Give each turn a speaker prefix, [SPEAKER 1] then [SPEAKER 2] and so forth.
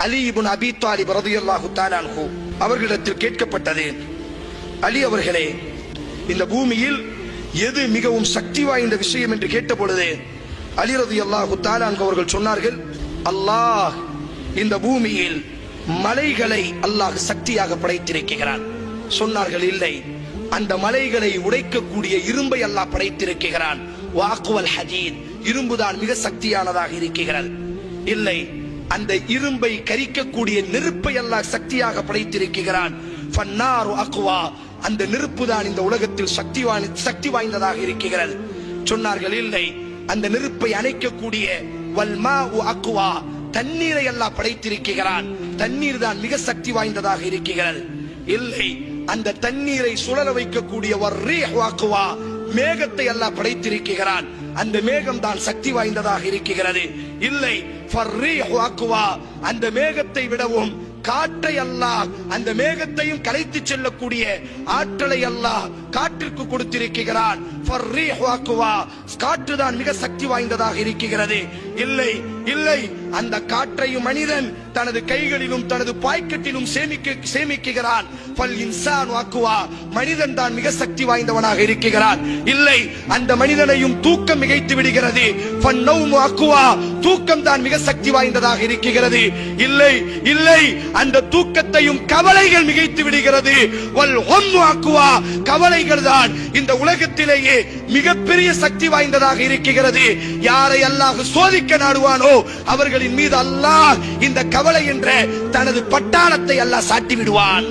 [SPEAKER 1] அலி இப்னு அபீ தாலிப் ரலியல்லாஹு தஆலா அன்ஹு அவர்களிடத்தில் கேட்கப்பட்டது, அலி அவர்களே, இந்த பூமியில் எது மிகவும் சக்தி வாய்ந்த விஷயம் என்று கேட்ட பொழுது அலி ரலியல்லாஹு தஆலா அன்ஹு அவர்கள் சொன்னார்கள், அல்லாஹ் இந்த பூமியில் மலைகளை அல்லாஹ் சக்தியாக படைத்திருக்கிறான். சொன்னார்கள், இல்லை, அந்த மலைகளை உடைக்கக்கூடிய இரும்பை அல்லாஹ் படைத்திருக்கிறான். வாக்குவல் ஹதீத், இரும்புதான் மிக சக்தியானதாக இருக்கிறது. இல்லை, அந்த இரும்பை கரிக்கக்கூடிய நெருப்பை அல்லாஹ் சக்தியாக படைத்திருக்கிறான். ஃபன்னாரு அக்வா, அந்த நெருப்பு தான் இந்த உலகத்தில் சக்தி வாய்ந்ததாக இருக்கிறது. சொன்னார்கள், இல்லை, அந்த நெருப்பை அணைக்கக்கூடிய வல்மாஉ அக்வா, தண்ணீரை அல்லாஹ் படைத்திருக்கிறான். தண்ணீர் தான் மிக சக்தி வாய்ந்ததாக இருக்கிறது. இல்லை, அந்த தண்ணீரை சுழல வைக்கக்கூடிய வர்ரீஹு அக்வா, மேகத்தை அல்லாஹ் படைத்திருக்கிறான். அந்த மேகம் தான் சக்தி வாய்ந்ததாக இருக்கிறது. இல்லை, ஃபர்ரீஹு அக்வா, அந்த மேகத்தை விடவும் காற்றை அல்லாஹ், அந்த மேகத்தையும் கலைத்து செல்லக்கூடிய ஆற்றலை அல்லாஹ் காற்றிற்கு கொடுத்திருக்கிறான். ஃபர்ரீஹு அக்வா, காற்றுதான் மிக சக்தி வாய்ந்ததாக இருக்கிறது. இல்லை, இல்லை, அந்த காற்றையும் மனிதன் தனது கைகளிலும் தனது பாக்கெட்டிலும் சேமிக்கிறான். ஃபல் இன்சானு அக்வா, மனிதன் தான் மிக சக்தி வாய்ந்தவனாக இருக்கிறான். இல்லை, அந்த மனிதனையும் தூக்கம் மிகைத்து விடுகிறது. ஃபன்னௌமு அக்வா, தூக்கம் தான் மிக சக்தி வாய்ந்ததாக இருக்கிறது. இல்லை, இல்லை, அந்த தூக்கத்தையும் கவலைகள் மிகைத்து விடுகிறது. வல் ஹும்மு அக்வா, கவலைகள் தான் இந்த உலகத்திலேயே மிகப்பெரிய சக்தி வாய்ந்ததாக இருக்கிறது. யாரை அல்லாஹ் சோதிக்க நாடுவானோ அவர்களின் மீது அல்லாஹ் இந்த கவலை என்ற தனது பட்டாளத்தை அல்லாஹ் சாட்டி விடுவான்.